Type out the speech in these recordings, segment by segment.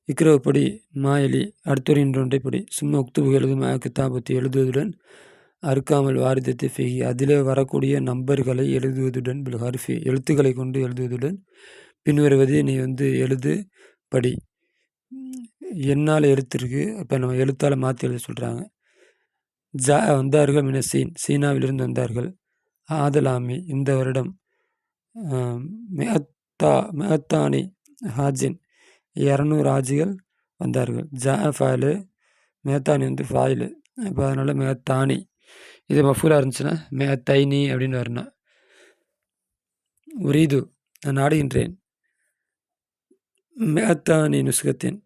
இக்ரவு படி மாயலி அடுத்துறை ஒன்றை படி சும்மா உக்துபு எழுதும் கித்தாபத்தை எழுதுவதுடன் அறுக்காமல் வாரிதத்தை ஃபெகி அதிலே வரக்கூடிய நம்பர்களை எழுதுவதுடன் ஹர்ஃபி எழுத்துக்களை கொண்டு எழுதுவதுடன் பின்வருவதை நீ எழுது படி. என்னால் எழுத்து இருக்கு. அப்போ நம்ம எழுத்தால் மாற்றி எழுத சொல்கிறாங்க. வந்தார்கள் மினசீன் சீனாவிலிருந்து வந்தார்கள். ஆதலாமி இந்த வருடம். மெஹத்தானி ஹாஜின் 200 ஹாஜிகள் வந்தார்கள். ஃபாயிலு மெஹத்தானி ஃபாயிலு. இப்போ அதனால் மெஹத்தானி இது மஃபூலாக இருந்துச்சுன்னா மெஹத்தைனி அப்படின்னு வரணும். உரீது நான் நாடுகின்றேன். மெஹத்தானி நுஸ்கத்தின்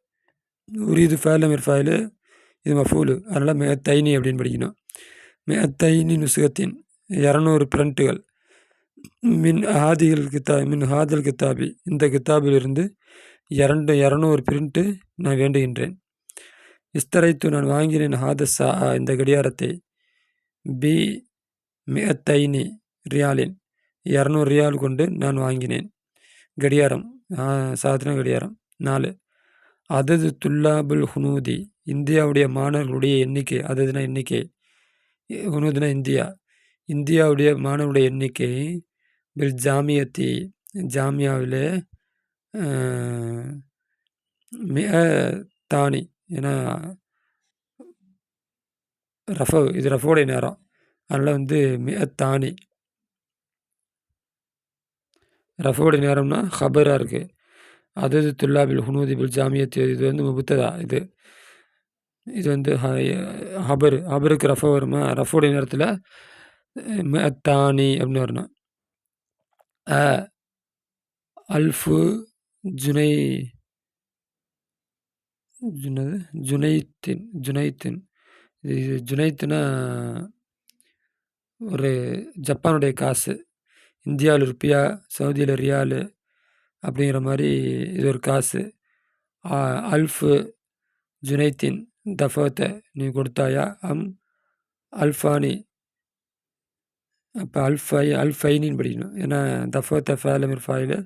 உரீது ஃபைல் ஃபாயிலு இது மஃபூலு அதனால் மெஹத்தைனி அப்படின்னு படிக்கணும். மெஹத்தைனி நுஸ்கத்தின் 200 பிரிண்ட்டுகள். மின் ஹாதல் கித்தாபி இந்த கித்தாபிலிருந்து 200 பிரிண்ட்டு நான் வேண்டுகின்றேன். இஸ்தரைத்து நான் வாங்கினேன். ஹாதஸா இந்த கடியாரத்தை. பி மெஹத்தைனி ரியாலின் 200 ரியால் கொண்டு நான் வாங்கினேன். கடியாரம் சாதன கடியாரம். 4 அதது துல்லாபுல் ஹுனூதி இந்தியாவுடைய மாணவர்களுடைய எண்ணிக்கை. அததுனா எண்ணிக்கை, ஹுனூதுனா இந்தியா. இந்தியாவுடைய மாணவருடைய எண்ணிக்கை பில் ஜாமியத்தி ஜாமியாவிலே தானி ஏன்னா இது ரஃபோடைய நேரம் அதனால் தானி ரஃபோடைய நேரம்னா ஹபராக இருக்குது. அதது துல்லாபில் ஹுனூதி பில் ஜாமியத்தி இது முபத்ததா. இது ஹபருக்கு ரஃபோ வருமா? ரஃபோடைய நேரத்தில் தானி அப்படின்னு வரணும். அல்ஃபு ஜுனைத்தின் இது ஜுனைத்துனா ஒரு ஜப்பானுடைய காசு. இந்தியாவில் ருப்பியா, சவுதியில் ரியாலு அப்படிங்கிற மாதிரி இது ஒரு காசு. அல்ஃபு ஜுனைத்தின் தஃபத்தை நீ கொடுத்தாயா? அல்ஃபானி அப்போ அல்ஃபைனின்னு படிக்கணும். ஏன்னா தஃபத்தை ஃபேலமிர் ஃபாயிலு.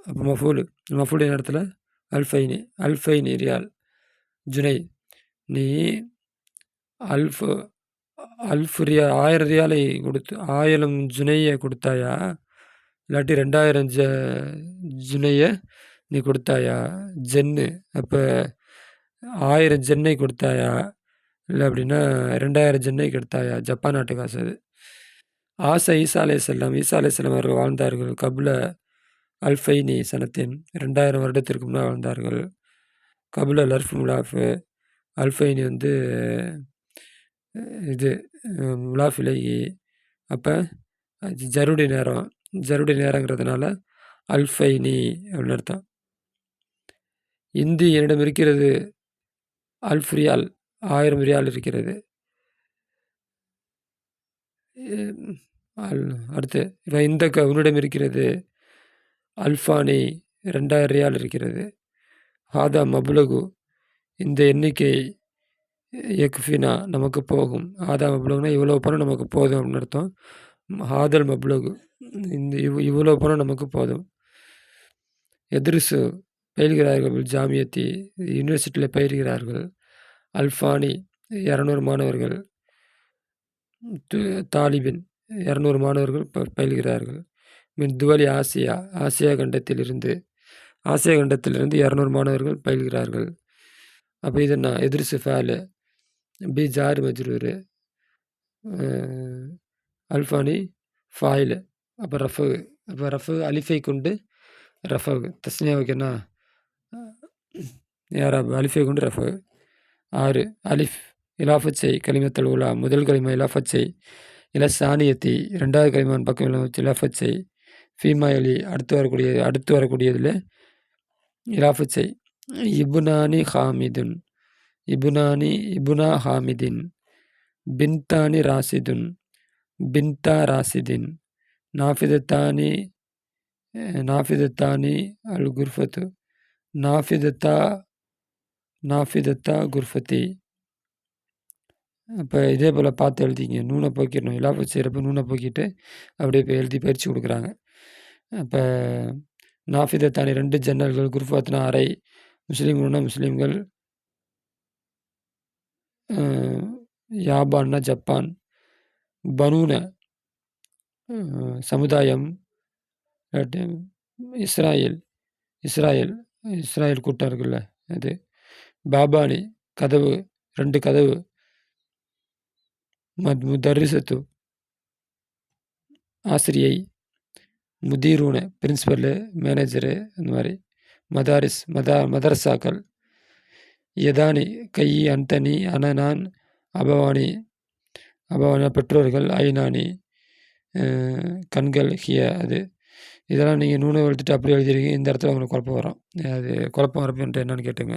அப்போ மஃபூலுடைய நேரத்தில் அல்ஃபைனி ரியால் ஜுனை நீ அல்ஃபு ரியால் 1000 ரியாலை கொடுத்து 1000 ஜுனையை கொடுத்தாயா? இல்லாட்டி 2000 ஜுனையை நீ கொடுத்தாயா? ஜென்னு அப்போ 1000 ஜென்னை கொடுத்தாயா? இல்லை அப்படின்னா 2000 ஜென்னை கொடுத்தாயா? ஜப்பான் நாட்டு காசு அது. ஈசா அலைஹிஸ்ஸலாம் அவர்கள் வாழ்ந்தார்கள். கபுல அல்ஃபைனி சனத்தின் 2000 வருடத்திற்கு முன்னால் வாழ்ந்தார்கள். கபுல லர்ஃப் முலாஃபு அல்ஃபைனி இது முலாஃப் இலையி. அப்போ ஜருடைய நேரங்கிறதுனால அல்ஃபைனி அப்படின்னு அர்த்தம். இந்தி என்னிடம் இருக்கிறது. அல்ஃப் ரியால் 1000 ரியால் இருக்கிறது. அடுத்து இந்த உன்னிடம் இருக்கிறது. அல்ஃபானி 2000 ரியால் இருக்கிறது. ஹாதா மபுலகு இந்த எண்ணிக்கை எக்ஃபினா நமக்கு போகும். ஹாதா மபுலகுனா இவ்வளோ பணம் நமக்கு போதும் அப்படின்னு அர்த்தம். ஹாதல் மபுலகு இந்த இவ்வளோ பணம் நமக்கு போதும். எதிர்சு பயில்கிறார்கள். ஜாமியத்தி யூனிவர்சிட்டியில் பயில்கிறார்கள். அல்ஃபானி 200 மாணவர்கள். தாலிபின் 200 மாணவர்கள் பயில்கிறார்கள். மின் துவலி ஆசியா கண்டத்திலிருந்து 200 மாணவர்கள் பயில்கிறார்கள். அப்போ இது என்ன? எதிர்சு ஃபேலு பி ஜார் மஜ்ரூரு அல்ஃபானி ஃபாயிலு. அப்போ ரஃபு அலிஃபை கொண்டு ரஃபு தஸ்னியாவுக்கு என்ன யாராப் அலிஃபை கொண்டு ரஃபு. 6 அலிஃப் இலாஃபத் செய் கலிமத்தல் உலா முதல் கலிமா இலாஃபத் செய். சானியத்தி 2வது கலிமான் பக்கம் இலாஃபத் செய். ஃபீமா அலி அடுத்து வரக்கூடியதில் இலாஃபத் செய். இபுனா ஹாமிதின் பின்தானி ராசிதுன் பின்தா ராசிதின் நாஃபிதத்தானி அல் குர்ஃபத்து நாஃபிதத்தா குர்ஃபத்தி. அப்போ இதே போல் பார்த்து எழுதிங்க. நூனை போக்கிடணும். இலாஃபத் செய்கிறப்ப நூனை போக்கிட்டு அப்படியே இப்போ எழுதி பயிற்சி கொடுக்குறாங்க. அப்போ நாஃபிதத்தானி 2 ஜன்னல்கள். குர்ஃபத்னா அறை. முஸ்லீம்கள்னா முஸ்லீம்கள். யாபான்னா ஜப்பான். பனூன சமுதாயம். இல்லாட்டி இஸ்ராயேல். இஸ்ராயேல் இஸ்ராயேல் கூட்டம் இருக்குல்ல அது. பாபானி கதவு, 2 கதவு. முதர்ரிசத்து ஆசிரியை. முதீரூன பிரின்சிபலு, மேனேஜரு, அந்த மாதிரி. மதாரிஸ் மதரசாக்கள். யதானி கை, அன்தனி, நான், அபவானி பெற்றோர்கள், ஐநானி கண்கள், ஹிய அது. இதெல்லாம் நீங்கள் நூனை எழுதிட்டு அப்படி எழுதிருக்கீங்க. இந்த இடத்துல உங்களுக்கு குழப்பம் வரும். அது குழப்பம் வரப்புன்ட்டு என்னன்னு கேட்டுங்க.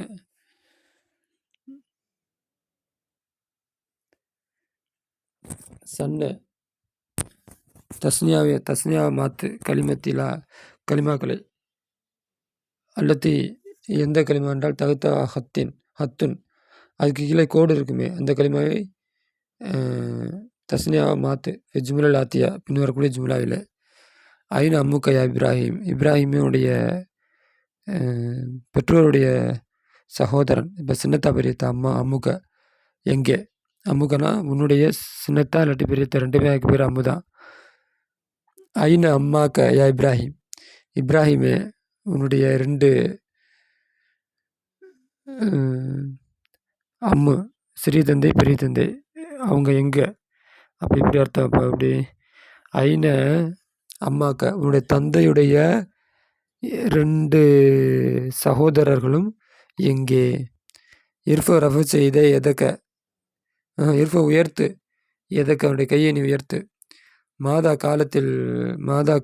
சன்னு தஸ்னியாவை மாத்து களிமாக்களை. அல்லத்தி எந்த களிமா என்றால் தகுத்த ஹத்துன் அதுக்கு கீழே கோடு இருக்குமே அந்த களிமாவை தஸ்னியாவை மாத்து. ஜுமுலல் ஆத்தியா பின்வரக்கூடிய ஜுமுலாவில். ஐன அம்முக்கையா இப்ராஹிமுடைய பெற்றோருடைய சகோதரன். இப்போ சின்னத்தா பெரியத்தா அம்முக்க எங்கே? அம்முக்கனா உன்னுடைய சின்னத்தா இல்லாட்டி பெரியத்தா, ரெண்டுமே அதுக்கு பேர் அம்மு தான். ஐன அம்மாக்க யா இப்ராஹிமே உன்னுடைய 2 அம்மு, சிறிய தந்தை பெரிய தந்தை, அவங்க எங்கே? அப்படி இப்படி அர்த்தம். அப்போ அப்படி ஐன அம்மாக்க உன்னுடைய தந்தையுடைய 2 சகோதரர்களும் எங்கே? ரஃபு செய்த எதக்க உயர்த்து. எதக்க அவனுடைய கையை நீ உயர்த்து. மாதா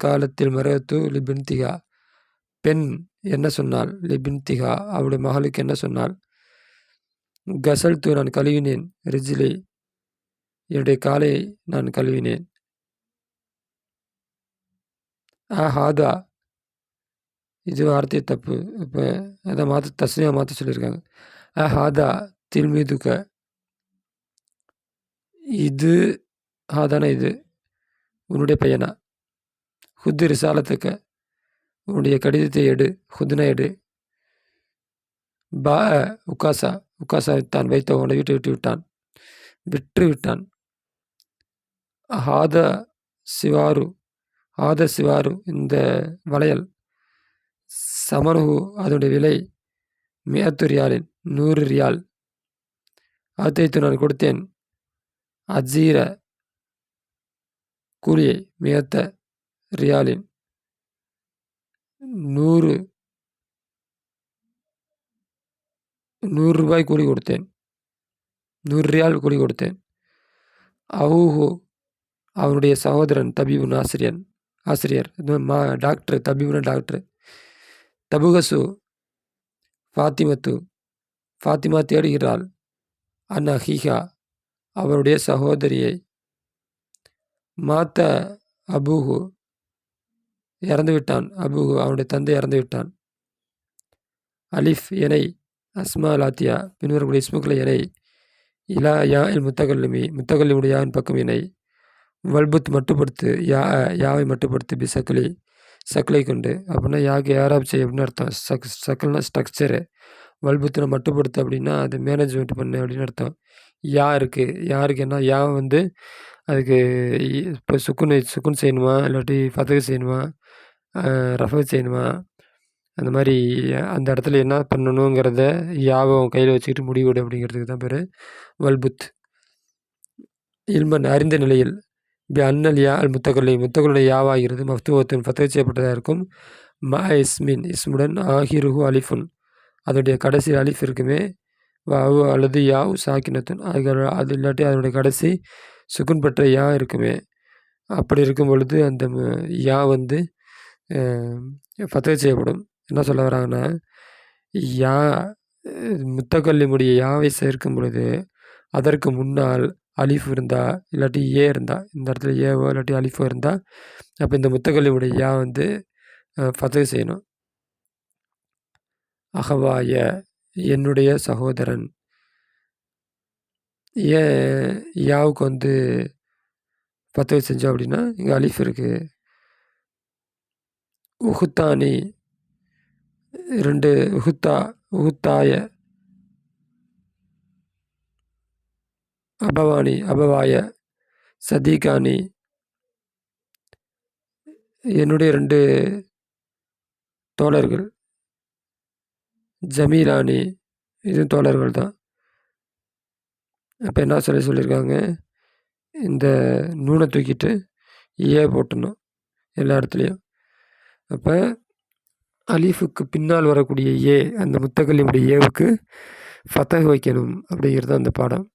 காலத்தில் மரத்து லிபின்திகா பெண் என்ன சொன்னாள்? லிபின்திகா அவளுடைய மகளுக்கு என்ன சொன்னாள்? கசல்து நான் கழுவினேன். ரிஜிலி என்னுடைய காலை நான் கழுவினேன். ஹாதா இது வார்த்தை தப்பு. இப்போ அதை தஸ்னியா மாற்ற சொல்லியிருக்காங்க. ஹாதா தில்மீதுக்க இது ஹாதானா இது உன்னுடைய பையனா. ஹுத்து ரிசாலத்துக்க உன்னுடைய கடிதத்தை எடு. ஹுதுனா எடு. பா உக்காசா விட்டான். வைத்த உன்னை விட்டு விட்டான். ஹாத சிவாரு இந்த வளையல். சமனுகு அதனுடைய விலை. 100 ரியாலின் 100 ரியால். அத்தைத்து நான் கொடுத்தேன். அஜீர கூலியை. 100 ரியாலின் 100 ரூபாய் கூலி கொடுத்தேன். 100 ரியால் கூலி கொடுத்தேன். அவுஹு அவனுடைய சகோதரன் தபீபுன் ஆசிரியர் டாக்டர். தபீபுன டாக்டர். தபுகசு ஃபாத்திமா தேடுகிறாள். அன்னஹீஹா அவருடைய சகோதரியை. மாத்த அபூஹு இறந்து விட்டான். அவனுடைய தந்தை இறந்து விட்டான். அலிஃப் எனை. அஸ்மா லாத்தியா பின்வரக்கூடிய இஸ்முக்களை எனை. இலா யா இல் முத்தகல்லிமுடைய யாவின் பக்கம் இணை. வல்புத் மட்டுப்படுத்து. யாவை மட்டுப்படுத்து. சக்லை கொண்டு. அப்படின்னா யாக்கு ஏராப் செய்ய அப்படின்னு அர்த்தம். சக்கல்னா ஸ்ட்ரக்சரு. வல்புத்தினை மட்டுப்படுத்து அப்படின்னா அது மேனேஜ்மெண்ட் பண்ணு அப்படின்னு அர்த்தம். யாருக்கு என்ன யாவை அதுக்கு இப்போ சுக்குன் செய்யணுமா இல்லாட்டி ஃபதகு செய்யணுமா ரஃபு செய்யணுமா அந்த மாதிரி அந்த இடத்துல என்ன பண்ணணுங்கிறத யாவை கையில் வச்சுக்கிட்டு முடிவுடு அப்படிங்கிறதுக்கு தான் பேர் வல்புத். இல்மன் அறிந்த நிலையில். அன்னல் யா அல் முத்தகல்லுடைய யாவாகிறது மஃப்துவத்தின் ஃபதகு செய்யப்பட்டதாக இருக்கும். இஸ்முடன் ஆஹிருஹு அலிஃபுன் அதனுடைய கடைசி அலிஃப் இருக்குமே. வாவு அல்லது யாவு சாக்கினத்துன் அது இல்லாட்டி அதனுடைய கடைசி சுக்குன் பெற்ற யா இருக்குமே. அப்படி இருக்கும் பொழுது அந்த யா ஃபதகு செய்யப்படும். என்ன சொல்ல வராங்கன்னா யா முத்தகல்லிமுடைய யாவை சேர்க்கும் பொழுது அதற்கு முன்னால் அலிஃப் இருந்தா இல்லாட்டி இருந்தா இந்த இடத்துல ஏவோ இல்லாட்டி அலிஃபோ இருந்தா அப்போ இந்த முத்தகல்லிமுடைய யா ஃபதகு செய்யணும். அகவாய என்னுடைய சகோதரன். ஏன் யாவுக்கு ஃபதகு செஞ்சோம் அப்படின்னா இங்கே அலிஃப் இருக்கு. உஹுத்தானி 2 உகுத்தாய, அபவானி, அபவாய, சதீகானி. என்னுடைய 2 தோழர்கள். ஜமீலானி, இதுவும் தோழர்கள் தான். அப்போ என்ன சொல்லியிருக்காங்க, இந்த நூனை தூக்கிட்டு போட்டுடணும் எல்லா இடத்துலையும். அப்போ அலீஃபுக்கு பின்னால் வரக்கூடிய அந்த முத்தக்கல்லியுடைய ஏவுக்கு ஃபத்தஹ் வைக்கணும் அப்படிங்கிறது தான் அந்த பாடம்.